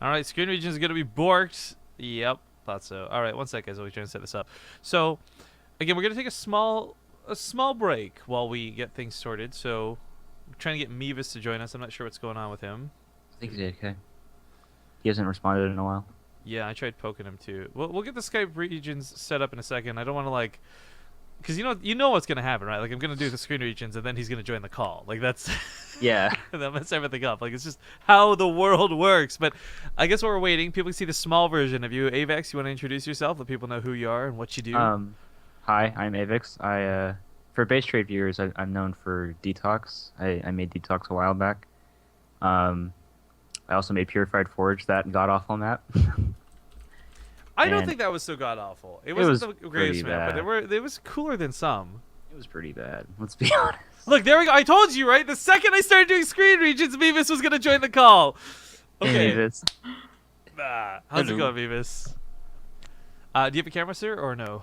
All right, screen region is going to be borked. Yep, thought so. All right, one sec, guys. I'll be trying to set this up. So, again, we're going to take a small break while we get things sorted. So, we're trying to get Meavis to join us. I'm not sure what's going on with him. I think he's okay. He hasn't responded in a while. Yeah, I tried poking him too. We'll get the Skype regions set up in a second. I don't want to like, because you know what's gonna happen, right? Like I'm gonna do the screen regions and then he's gonna join the call. Like that's Yeah. that mess everything up. Like it's just how the world works. But I guess while we're waiting, people can see the small version of you. Avex, you want to introduce yourself? Let people know who you are and what you do. Um, Hi, I'm Avex. For base trade viewers, I'm known for Detox. I made Detox a while back. Um, I also made Purified Forge, that god awful map. I don't And think that was so god awful. It it wasn't was the pretty greatest map, but bad. it was cooler than some. It was pretty bad. Let's be honest. Look, there we go. I told you, right? The second I started doing screen regions, Meavis was gonna join the call. Hey, Okay. Mavis. How's it Hello. going, Meavis? Do you have a camera, sir, or no?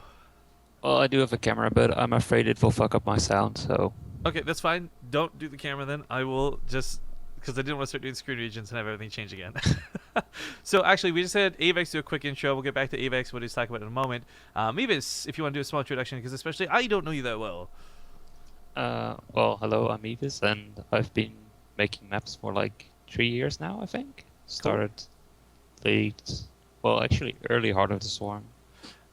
Well, I do have a camera, but I'm afraid it will fuck up my sound, so... Okay, that's fine. Don't do the camera then. I will just because I didn't want to start doing screen regions and have everything change again. So actually, we just had Avex do a quick intro. We'll get back to Avex, what he's talking about in a moment. Meavis, if you want to do a small introduction, because especially I don't know you that well. Well, hello, I'm Meavis, and I've been making maps for like 3 years now, I think. Started late... Well, actually, early Heart of the Swarm.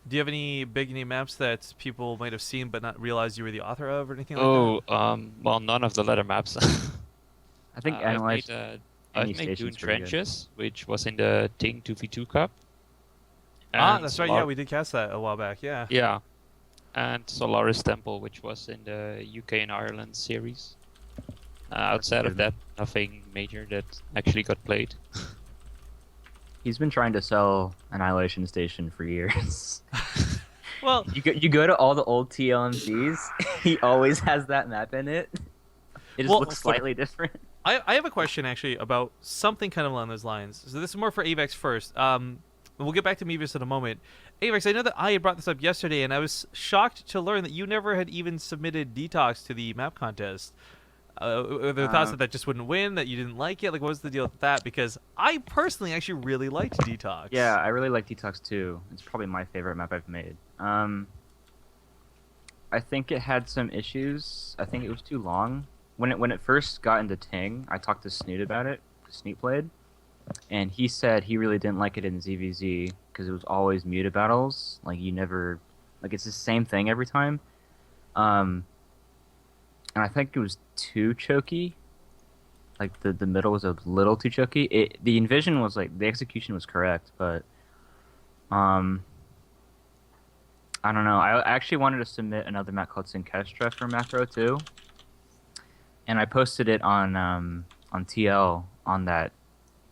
Do you have any big name maps that people might have seen but not realize you were the author of or anything like Well, none of the letter maps. I think I've Analyze made, any I've made Dune station's pretty good. Trenches, which was in the Ting 2v2 Cup. that? And That's right. Yeah, we did cast that a while back. Yeah. Yeah, and Solaris Temple, which was in the UK and Ireland series. Outside of good. that, nothing major that actually got played. He's been trying to sell Annihilation Station for years. Well, You go to all the old TLMCs, he always has that map in it. It just Well, looks slightly different. I have a question actually about something kind of along those lines. So this is more for Avex first. We'll get back to Meavis in a moment. Avex, I know that I had brought this up yesterday, and I was shocked to learn that you never had even submitted Detox to the map contest. Were there thoughts that that just wouldn't win, that you didn't like it? Like, what was the deal with that? Because I personally actually really liked Detox. Yeah, I really like Detox too. It's probably my favorite map I've made. I think it had some issues. I think it was too long. When it first got into Ting, I talked to Snoot about it. Snoot played, and he said he really didn't like it in ZVZ because it was always muted battles. Like you never, like it's the same thing every time. And I think it was too choky. Like the middle was a little too choky. The envision was like the execution was correct, but I don't know. I actually wanted to submit another map called Synkestra for Macro too, and I posted it on TL on that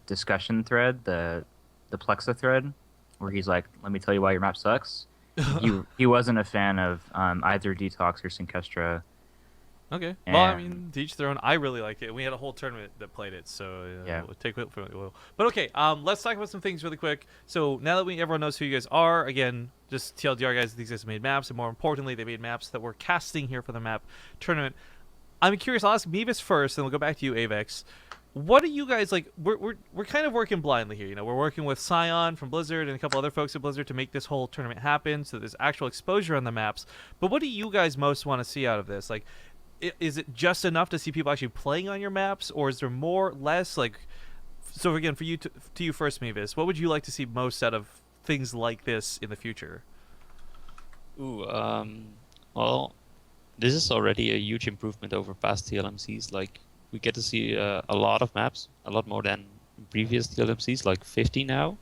discussion thread, the Plexa thread, where he's like, "Let me tell you why your map sucks." He wasn't a fan of either Detox or Synkestra. Okay. Well, I And mean, to each their own. I really liked it. We had a whole tournament that played it, so yeah, we'll take it for what it will. But okay, let's talk about some things really quick. So now that everyone knows who you guys are, again, just TLDR guys, these guys made maps, and more importantly, they made maps that we're casting here for the map tournament. I'm curious. I'll ask Meavis first, and we'll go back to you, Avex. What are you guys like? We're kind of working blindly here. You know, we're working with Scion from Blizzard and a couple other folks at Blizzard to make this whole tournament happen, so there's actual exposure on the maps. But what do you guys most want to see out of this? Like, is it just enough to see people actually playing on your maps, or is there more, less? Like, so again, for you to you first, Meavis, what would you like to see most out of things like this in the future? Ooh, well, this is already a huge improvement over past TLMCs. Like, we get to see a lot of maps, a lot more than previous TLMCs, like 50 now,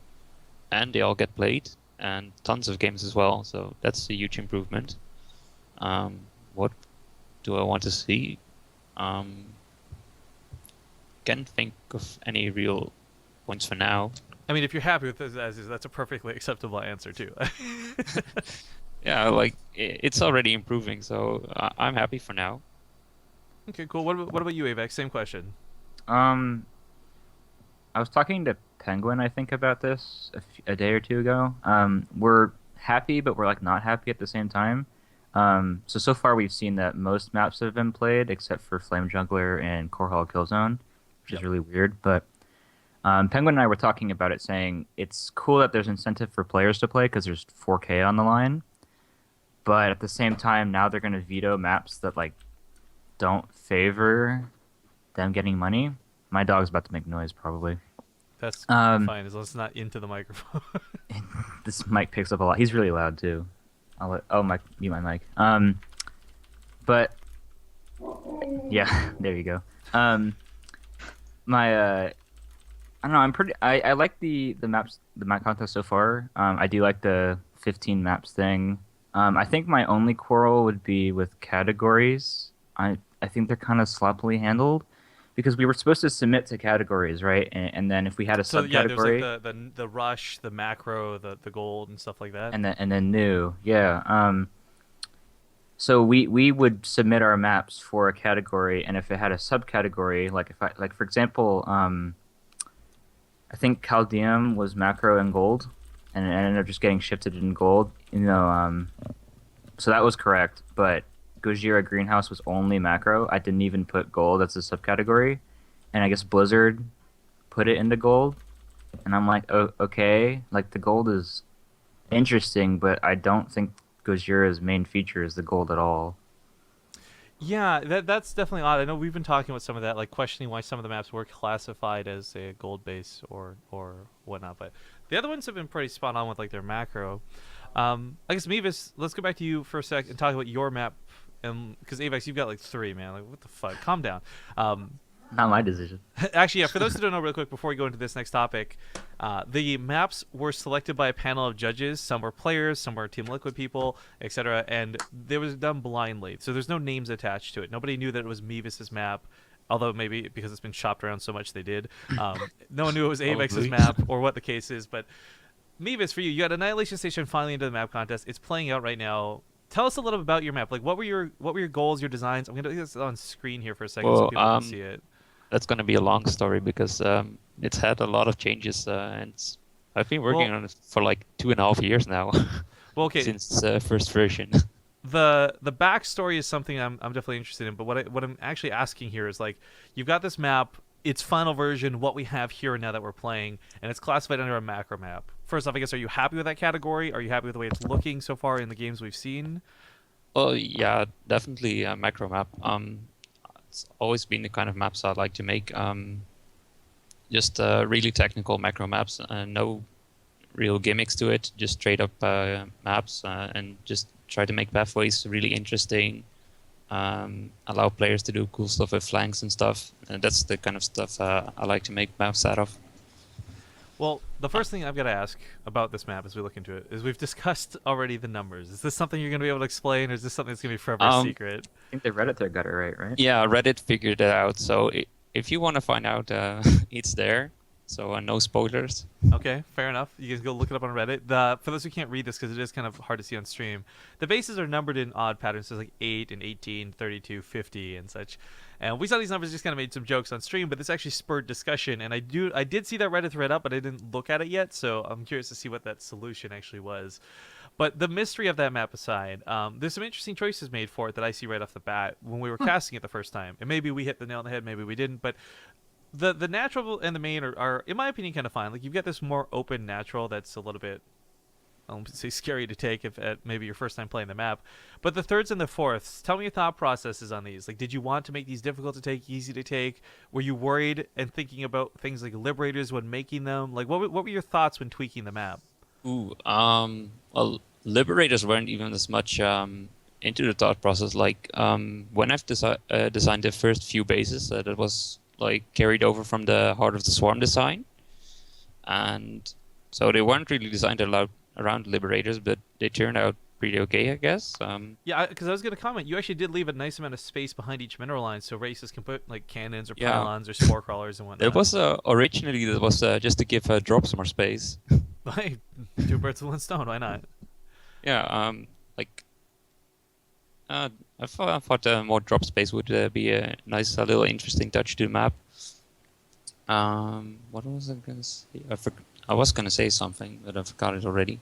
and they all get played, and tons of games as well. So that's a huge improvement. What do I want to see? Can't think of any real points for now. I mean, if you're happy with this as is, that's a perfectly acceptable answer too. Yeah, like it's already improving, so I'm happy for now. Okay, cool. What about you, Avex? Same question. um, I was talking to Penguin, I think, about this a day or two ago. We're happy, but we're like not happy at the same time. So far we've seen that most maps have been played except for Flame Jungler and Core Hall Killzone, which is Yep. really weird. But Penguin and I were talking about it, saying it's cool that there's incentive for players to play because there's 4K on the line. But at the same time, now they're going to veto maps that like don't favor them getting money. My dog's about to make noise, probably. That's Um, fine as long as it's not into the microphone. this mic picks up a lot. He's really loud too. Mute my mic. But yeah, there you go. I don't know. I like the maps, the map contest so far. I do like the 15 maps thing. I think my only quarrel would be with categories. I think they're kind of sloppily handled because we were supposed to submit to categories, right? And then if we had a So yeah, there's subcategory, like the rush, the macro, the gold, and stuff like that. and then new, yeah. So we would submit our maps for a category, and if it had a subcategory, like for example, I think Chaldeum was macro and gold, and it ended up just getting shifted in gold. So that was correct. But Gojira Greenhouse was only macro. I didn't even put gold as a subcategory, and I guess Blizzard put it into gold. And I'm like, oh, okay, like the gold is interesting, but I don't think Gojira's main feature is the gold at all. Yeah, that's definitely odd. I know we've been talking about some of that, like questioning why some of the maps were classified as a gold base or whatnot. But the other ones have been pretty spot on with like their macro. I guess Meavis, let's go back to you for a sec and talk about your map. Because Avex, you've got like 3, man. Like what the fuck? Calm down. Not my decision. Actually, yeah. For those who don't know, real quick before we go into this next topic, the maps were selected by a panel of judges. Some were players, some were Team Liquid people, etc. And they was done blindly, so there's no names attached to it. Nobody knew that it was Meavis's map, although maybe because it's been shopped around so much they did. No one knew it was Avex's map or what the case is. But Meavis, for you, you got Annihilation Station finally into the map contest. It's playing out right now. Tell us a little about your map. Like, what were your goals, your designs? I'm gonna get this on screen here for a second so people can see it. That's going to be a long story because it's had a lot of changes, and I've been working on it for like 2.5 years now. Well, okay. Since first version. The backstory is something I'm definitely interested in, but what I'm actually asking here is like, you've got this map, its final version, what we have here and now that we're playing, and it's classified under a macro map. First off, I guess, are you happy with that category? Are you happy with the way it's looking so far in the games we've seen? Oh yeah, definitely a macro map. It's always been the kind of maps I like to make. Just really technical macro maps, no real gimmicks to it. Just straight up maps, and just try to make pathways really interesting. Allow players to do cool stuff with flanks and stuff. And that's the kind of stuff I like to make maps out of. Well, the first thing I've got to ask about this map as we look into it is we've discussed already the numbers. Is this something you're going to be able to explain, or is this something that's going to be forever a secret? I think the Reddit thread got it right? Yeah, Reddit figured it out. So if you want to find out, it's there. So no spoilers. Okay, fair enough. You can go look it up on Reddit. For those who can't read this, because it is kind of hard to see on stream, the bases are numbered in odd patterns. So like 8 and 18, 32, 50, and such. And we saw these numbers, just kind of made some jokes on stream, but this actually spurred discussion. And I did see that Reddit thread up, but I didn't look at it yet. So I'm curious to see what that solution actually was. But the mystery of that map aside, there's some interesting choices made for it that I see right off the bat when we were casting it the first time. And maybe we hit the nail on the head, maybe we didn't. But the natural and the main are, in my opinion, kind of fine. Like, you've got this more open natural that's a little bit, I don't say scary to take if at maybe your first time playing the map. But the thirds and the fourths, tell me your thought processes on these. Like, did you want to make these difficult to take, easy to take? Were you worried and thinking about things like Liberators when making them? Like, what were your thoughts when tweaking the map? Ooh, well, Liberators weren't even as much into the thought process. Like, when I've designed the first few bases, that was like carried over from the Heart of the Swarm design, and so they weren't really designed around Liberators, but they turned out pretty okay, I guess. Yeah, because I was going to comment, you actually did leave a nice amount of space behind each mineral line, so races can put like cannons or pylons or spore crawlers and whatnot. It was originally just to give drops more space. Hey, 2 birds with 1 stone, why not? Yeah, I thought more drop space would be a nice, little interesting touch to the map. What was I gonna say? I was gonna say something, but I forgot it already.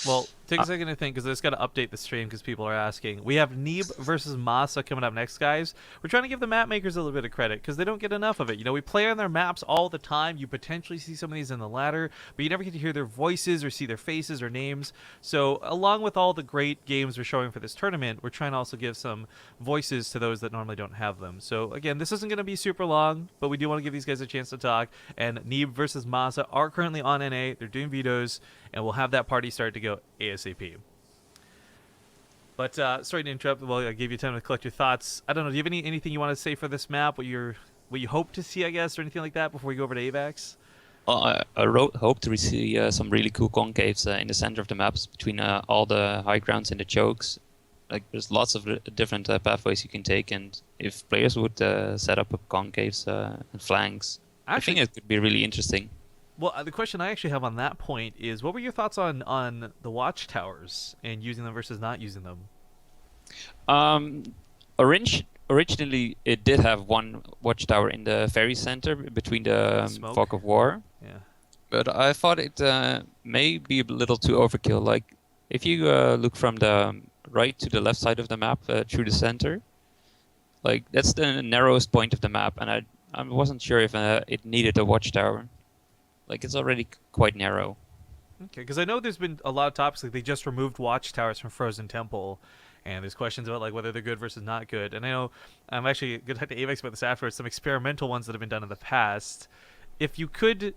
Well, Take a second to think, because I just got to update the stream because people are asking. We have Neeb versus Masa coming up next, guys. We're trying to give the map makers a little bit of credit because they don't get enough of it. You know, we play on their maps all the time. You potentially see some of these in the ladder, but you never get to hear their voices or see their faces or names. So along with all the great games we're showing for this tournament, we're trying to also give some voices to those that normally don't have them. So again, this isn't going to be super long, but we do want to give these guys a chance to talk. And Neeb versus Masa are currently on NA. They're doing vetoes, and we'll have that party start to go ASAP. But sorry to interrupt. Well, I gave you time to collect your thoughts. I don't know. Do you have anything you want to say for this map? What you hope to see, I guess, or anything like that before we go over to Avex? Well, I hope to see some really cool concaves in the center of the maps between all the high grounds and the chokes. Like, there's lots of different pathways you can take, and if players would set up concaves and flanks, I think it could be really interesting. Well, the question I actually have on that point is, what were your thoughts on the watchtowers and using them versus not using them? Originally, it did have one watchtower in the ferry center between the fog of war. Yeah. But I thought it may be a little too overkill. Like, if you look from the right to the left side of the map through the center, like, that's the narrowest point of the map, and I wasn't sure if it needed a watchtower. Like, it's already quite narrow. Okay, because I know there's been a lot of topics, like they just removed watchtowers from Frozen Temple, and there's questions about like whether they're good versus not good. And I know I'm actually going to talk to Avex about this afterwards, some experimental ones that have been done in the past. If you could,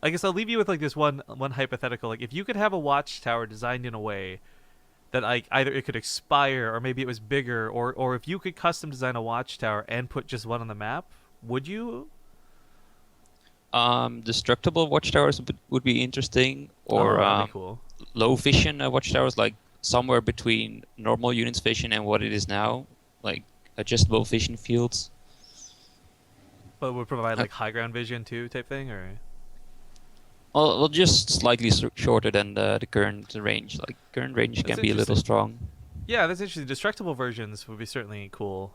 I guess I'll leave you with like this one hypothetical. Like, if you could have a watchtower designed in a way that like either it could expire or maybe it was bigger, or if you could custom design a watchtower and put just one on the map, would you? Destructible watchtowers would be interesting, or that'd be cool. Low vision watchtowers, like somewhere between normal units vision and what it is now, like adjustable vision fields. But would provide like high ground vision too, type thing, or? Well, just slightly shorter than the current range. Like, current range can be a little strong. Yeah, that's interesting. Destructible versions would be certainly cool.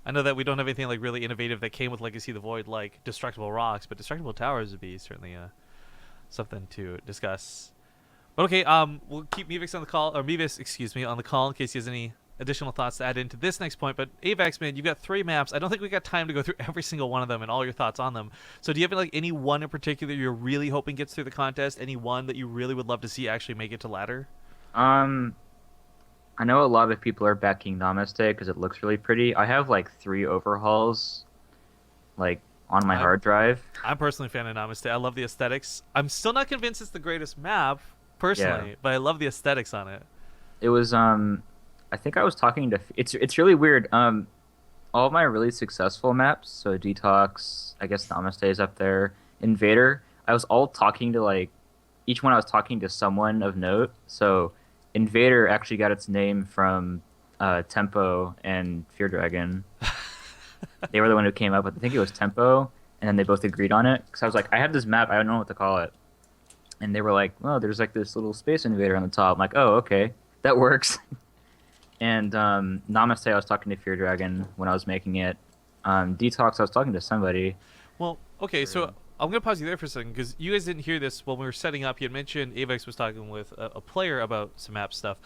I know that we don't have anything like really innovative that came with Legacy of the Void, like destructible rocks, but destructible towers would be certainly something to discuss. But okay, we'll keep Meavis on the call, or Meavis, excuse me, on the call in case he has any additional thoughts to add into this next point. But Avex, man, you've got 3 maps. I don't think we got time to go through every single one of them and all your thoughts on them. So do you have like any one in particular you're really hoping gets through the contest? Any one that you really would love to see actually make it to ladder? I know a lot of people are backing Namaste because it looks really pretty. I have like 3 overhauls, like on my hard drive. I'm personally a fan of Namaste. I love the aesthetics. I'm still not convinced it's the greatest map, personally, but I love the aesthetics on it. It was I think I was talking to. It's really weird. All of my really successful maps, so Detox, I guess Namaste is up there, Invader. I was all talking to like each one. I was talking to someone of note. So Invader actually got its name from Tempo and Fear Dragon. They were the one who came up with. I think it was Tempo, and then they both agreed on it. Because I was like, I have this map, I don't know what to call it, and they were like, well, there's like this little Space Invader on the top. I'm like, oh, okay, that works. And Namaste, I was talking to Fear Dragon when I was making it. Detox, I was talking to somebody. Well, okay, so I'm going to pause you there for a second, because you guys didn't hear this when we were setting up. You had mentioned Avex was talking with a player about some map stuff.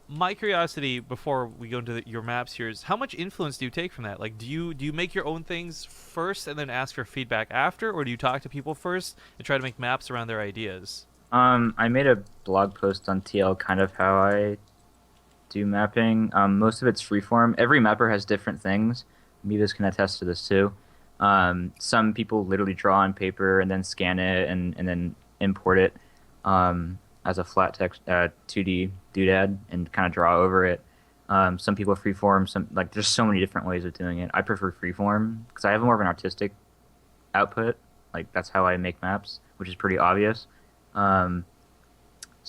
My curiosity, before we go into your maps here, is how much influence do you take from that? Like, do you make your own things first and then ask for feedback after, or do you talk to people first and try to make maps around their ideas? I made a blog post on TL, kind of how I do mapping. Most of it's freeform. Every mapper has different things. Meavis can attest to this too. Some people literally draw on paper and then scan it and then import it as a flat text 2D doodad and kind of draw over it. Some people freeform. Some, like, there's so many different ways of doing it. I prefer freeform because I have more of an artistic output. Like, that's how I make maps, which is pretty obvious. So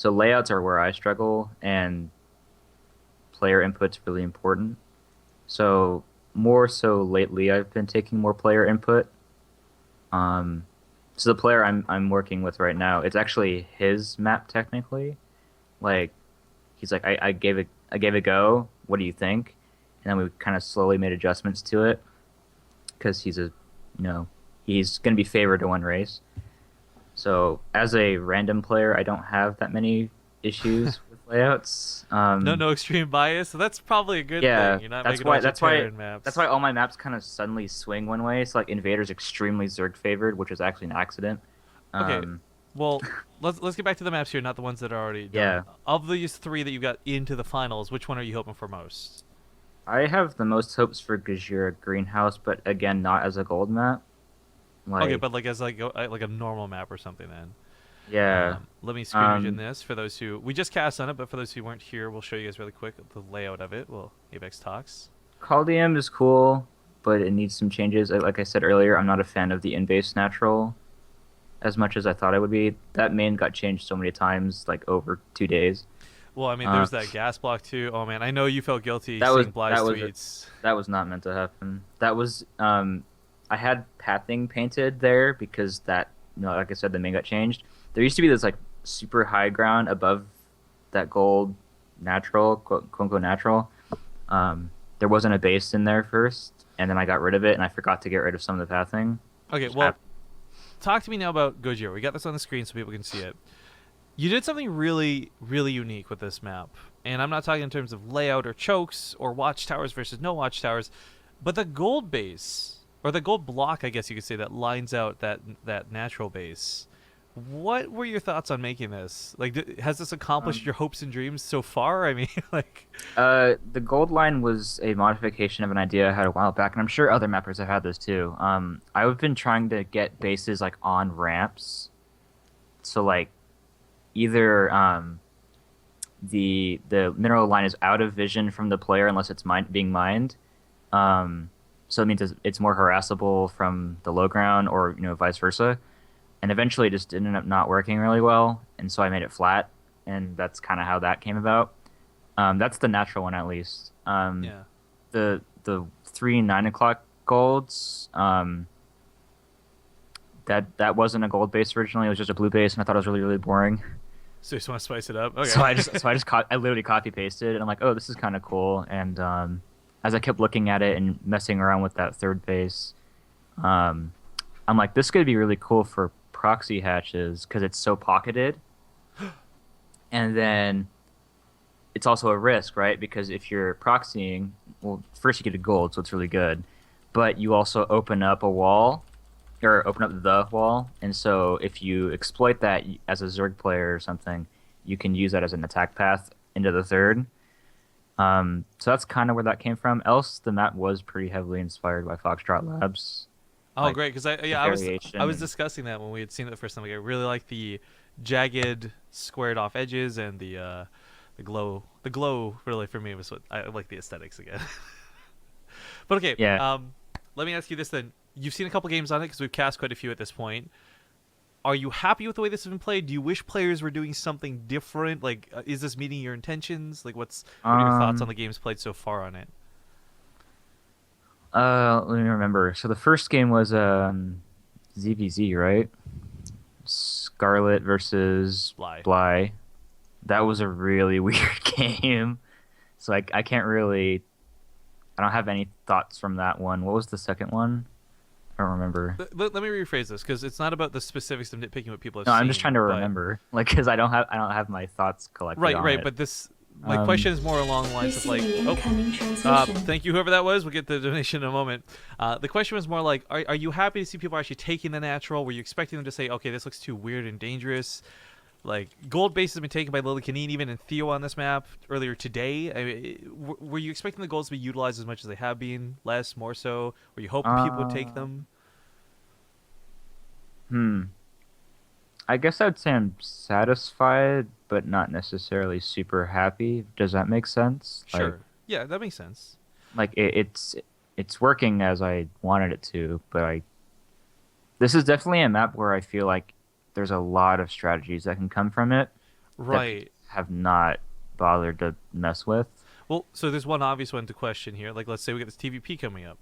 layouts are where I struggle, and player input's really important. So more so lately, I've been taking more player input. So the player I'm working with right now, it's actually his map technically. Like, he's like, I gave it a go. What do you think? And then we kind of slowly made adjustments to it because he's gonna be favored to one race. So as a random player, I don't have that many issues with layouts. No extreme bias. So that's probably a good Yeah, thing. You're not that's making a why. bunch of That's why. Terran maps. That's why all my maps kind of suddenly swing one way. So like Invader's extremely Zerg favored, which is actually an accident. Okay. Um, Well, let's get back to the maps here, not the ones that are already done. Yeah. Of these 3 that you got into the finals, which one are you hoping for most? I have the most hopes for Gajira Greenhouse, but again, not as a gold map. Like, Okay, but like as like a normal map or something then. yeah. Let me screen vision Um, this for those who we just cast on it, but for those who weren't here, we'll show you guys really quick the layout of it. Well, Avex talks. Caldeum is cool, but it needs some changes. Like I said earlier, I'm not a fan of the in-base natural as much as I thought I would be. That main got changed so many times, like over 2 days. Well, I mean, there's that gas block too. Oh man, I know you felt guilty That was seeing Bly's that was tweets. that was not meant to happen. That was I had pathing painted there because that, like I said, the main got changed. There used to be this like super high ground above that gold natural, quote unquote natural. There wasn't a base in there first, and then I got rid of it, and I forgot to get rid of some of the pathing. Okay, well, talk to me now about Gojira. We got this on the screen so people can see it. You did something really, really unique with this map. And I'm not talking in terms of layout or chokes or watchtowers versus no watchtowers, but the gold base, or the gold block, I guess you could say, that lines out that natural base. What were your thoughts on making this? Like, has this accomplished your hopes and dreams so far? I mean, like... The gold line was a modification of an idea I had a while back, and I'm sure other mappers have had this too. I've been trying to get bases like on ramps, so like either the mineral line is out of vision from the player unless it's being mined. So it means it's more harassable from the low ground, or vice versa. And eventually, it just ended up not working really well, and so I made it flat, and that's kind of how that came about. That's the natural one, at least. Yeah. The 3 9 o'clock golds. That wasn't a gold base originally. It was just a blue base, and I thought it was really, really boring. So you just want to spice it up? Okay. So I literally copy pasted, and I'm like, oh, this is kind of cool. And as I kept looking at it and messing around with that third base, I'm like, this could be really cool for proxy hatches because it's so pocketed. And then it's also a risk, right? Because if you're proxying, well, first you get a gold, so it's really good. But you also open up a wall, or open up the wall. And so if you exploit that as a Zerg player or something, you can use that as an attack path into the third. So that's kind of where that came from. Else, the map was pretty heavily inspired by Foxtrot Labs. Oh, Like, great! Because I was discussing that when we had seen it the first time. Like, I really like the jagged, squared off edges and the glow. The glow really for me was what I like, the aesthetics again. But okay, Yeah. let me ask you this then. You've seen a couple games on it because we've cast quite a few at this point. Are you happy with the way this has been played? Do you wish players were doing something different? Like, is this meeting your intentions? Like, what are your thoughts on the games played so far on it? Let me remember. So the first game was ZVZ, right? Scarlet versus Bly. That was a really weird game. So I can't really... I don't have any thoughts from that one. What was the second one? I don't remember. Let me rephrase this, because it's not about the specifics of nitpicking what people have No, seen. I'm just trying to remember, like, because I don't have my thoughts collected. Right. on it. But this, my question is more along the lines of like, thank you, whoever that was. We'll get the donation in a moment. The question was more like, are you happy to see people actually taking the natural? Were you expecting them to say, okay, this looks too weird and dangerous? Like, gold base has been taken by Lily Canine, even and Theo on this map earlier today. I mean, were you expecting the golds to be utilized as much as they have been? Less? More so? Were you hoping people would take them? I guess I'd say I'm satisfied, but not necessarily super happy. Does that make sense? Sure. Like, Yeah, that makes sense. like it's working as I wanted it to, but this is definitely a map where I feel like there's a lot of strategies that can come from it. Right. That have not bothered to mess with. Well, so there's one obvious one to question here. Like, let's say we get this TVP coming up.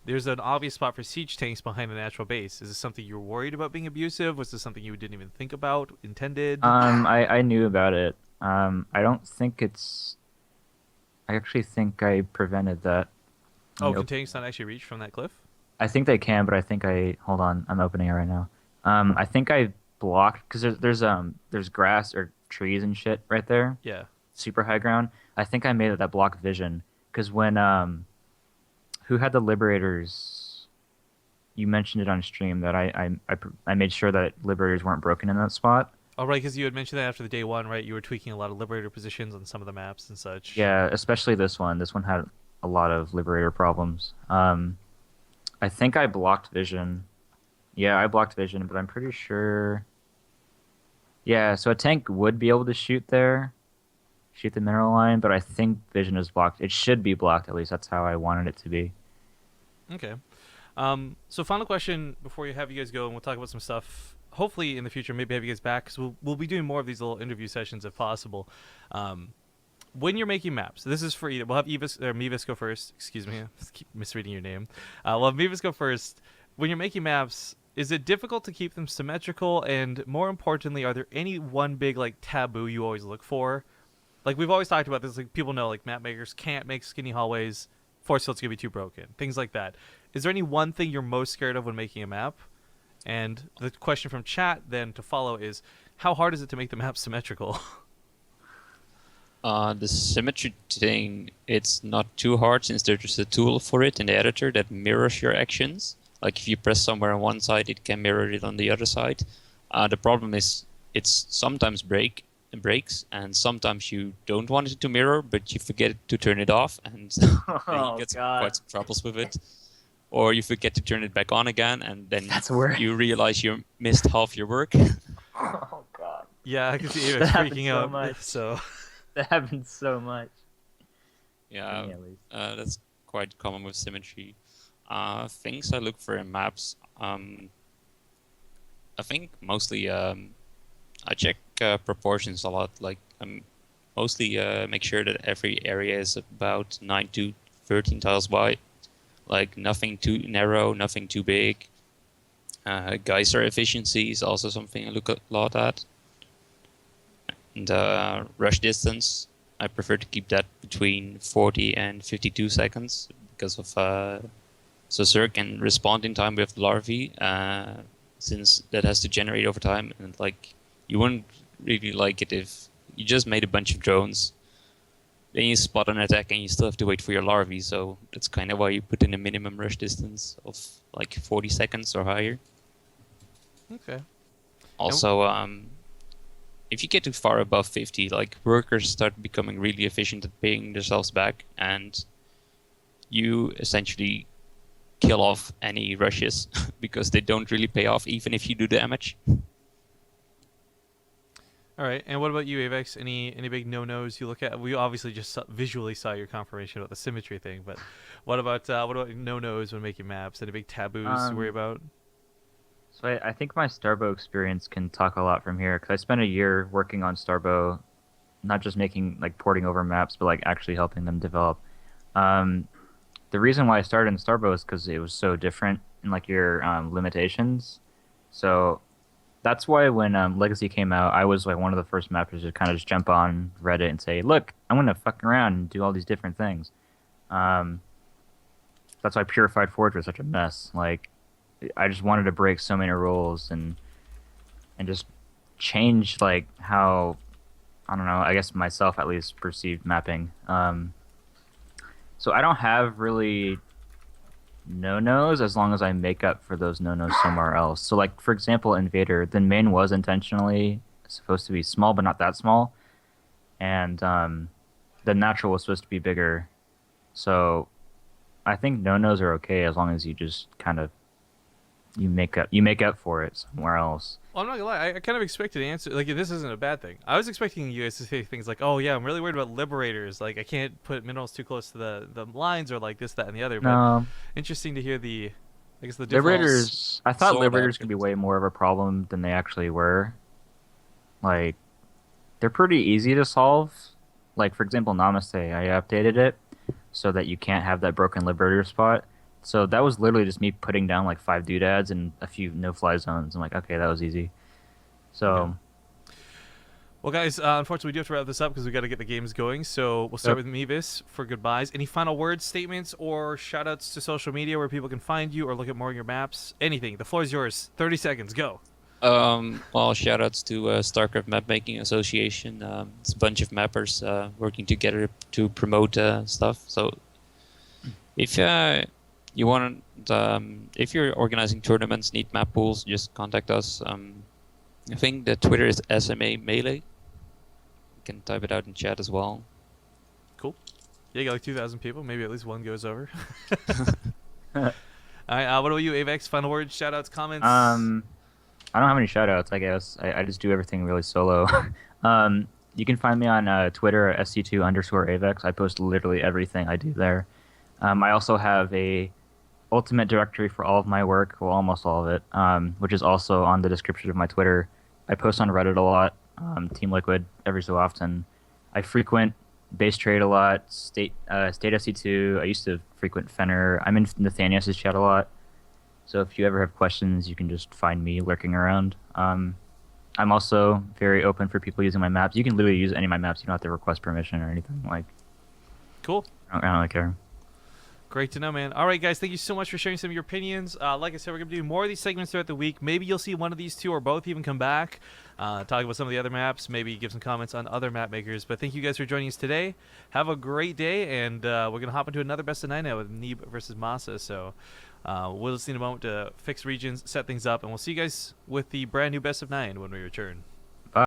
There's an obvious spot for siege tanks behind a natural base. Is this something you were worried about being abusive? Was this something you didn't even think about, intended? I knew about it. I don't think it's... I actually think I prevented that. Oh, can tanks not actually reach from that cliff? I think they can, but I think hold on, I'm opening it right now. I think I blocked, because there's grass or trees and shit right there. Yeah. super high ground. I think I made it that block vision because when who had the liberators? You mentioned it on stream that I made sure that liberators weren't broken in that spot. Oh, right, because you had mentioned that after the day one, right? You were tweaking a lot of liberator positions on some of the maps and such. Yeah, especially this one. This one had a lot of liberator problems. I think I blocked vision. Yeah, I blocked vision, but I'm pretty sure. Yeah, so a tank would be able to shoot there, shoot the mineral line, but I think vision is blocked. It should be blocked, at least. That's how I wanted it to be. Okay. So final question before you have you guys go, and we'll talk about some stuff. Hopefully in the future, maybe have you guys back because we'll be doing more of these little interview sessions if possible. When you're making maps, this is for either. We'll have Meavis go first. Excuse me, I keep misreading your name. We'll have Meavis go first. When you're making maps, is it difficult to keep them symmetrical? And more importantly, are there any one big like taboo you always look for? Like we've always talked about this. Like people know like map makers can't make skinny hallways. Force field's gonna be too broken. Things like that. Is there any one thing you're most scared of when making a map? And the question from chat then to follow is, how hard is it to make the map symmetrical? The symmetry thing, it's not too hard since there's a tool for it in the editor that mirrors your actions. Like if you press somewhere on one side, it can mirror it on the other side. The problem is it's sometimes breaks, and sometimes you don't want it to mirror, but you forget to turn it off, and then you get quite some troubles with it. Or you forget to turn it back on again, and then you realize you missed half your work. Oh god. Yeah, I can see Avex freaking out. Much. So That happens so much. Yeah, Me, at least. that's quite common with symmetry. Things I look for in maps. I think mostly I check proportions a lot. Like mostly make sure that every area is about 9 to 13 tiles wide. Like nothing too narrow, nothing too big. Geyser efficiency is also something I look a lot at. And rush distance, I prefer to keep that between 40 and 52 seconds because of so Zerg can respond in time with larvae, since that has to generate over time. And like you wouldn't really like it if you just made a bunch of drones, then you spot an attack and you still have to wait for your larvae. So that's kind of why you put in a minimum rush distance of like 40 seconds or higher. okay. Also, if you get too far above 50, like workers start becoming really efficient at paying themselves back, and you essentially kill off any rushes because they don't really pay off even if you do damage. All right, and what about you, Avex? Any big no-nos you look at? We obviously just visually saw your confirmation about the symmetry thing, but what about no-nos when making maps? Any big taboos to worry about? So I think my Starbow experience can talk a lot from here, because I spent a year working on Starbow, not just making like porting over maps, but like actually helping them develop. The reason why I started in Starbow is because it was so different in like your limitations. So that's why when Legacy came out, I was like one of the first mappers to kind of just jump on Reddit and say, "Look, I'm gonna fuck around and do all these different things." That's why Purified Forge was such a mess. Like, I just wanted to break so many rules and just change like how, I don't know, I guess myself at least perceived mapping. So I don't have really no-nos as long as I make up for those no-nos somewhere else. So like, for example, Invader, the main was intentionally supposed to be small, but not that small. And the natural was supposed to be bigger. So I think no-nos are okay as long as you just kind of you make up for it somewhere else. Well, I'm not gonna lie. I kind of expected the answer. Like, this isn't a bad thing. I was expecting you guys to say things like, "Oh yeah, I'm really worried about liberators. Like, I can't put minerals too close to the lines, or like this, that, and the other." But No, interesting to hear the, I guess the difference. liberators. I thought Sword liberators could be actions. way more of a problem than they actually were. Like, they're pretty easy to solve. Like, for example, Namaste, I updated it so that you can't have that broken liberator spot. So that was literally just me putting down like 5 doodads and a few no-fly zones. I'm like, okay, that was easy. So, Well, guys, unfortunately, we do have to wrap this up because we got to get the games going. So we'll start Yep. with Meavis for goodbyes. Any final words, statements, or shout-outs to social media where people can find you or look at more of your maps? Anything. The floor is yours. 30 seconds. Go. Well, shout outs to StarCraft Map Making Association. It's a bunch of mappers working together to promote stuff. So if you want, if you're organizing tournaments, need map pools, just contact us. I think the Twitter is SMA Melee. You can type it out in chat as well. Cool. Yeah, you got like 2,000 people. Maybe at least one goes over. All right. What about you, Avex? Final words, shout outs, comments? I don't have any shoutouts, I guess. I just do everything really solo. You can find me on Twitter at sc2_Avex. I post literally everything I do there. I also have a ultimate directory for all of my work, well, almost all of it, which is also on the description of my Twitter. I post on Reddit a lot, Team Liquid every so often. I frequent Base Trade a lot, State SC2. I used to frequent Fenner. I'm in Nathanias' chat a lot. So if you ever have questions, you can just find me lurking around. I'm also very open for people using my maps. You can literally use any of my maps. You don't have to request permission or anything. Like, Cool. I don't really care. Great to know, man. All right, guys, thank you so much for sharing some of your opinions. Like I said, we're going to do more of these segments throughout the week. Maybe you'll see one of these two or both even come back, talk about some of the other maps, maybe give some comments on other map makers. But thank you guys for joining us today. Have a great day, and we're going to hop into another Best of 9 now with Neeb versus Masa. So we'll just need a moment to fix regions, set things up, and we'll see you guys with the brand new Best of 9 when we return.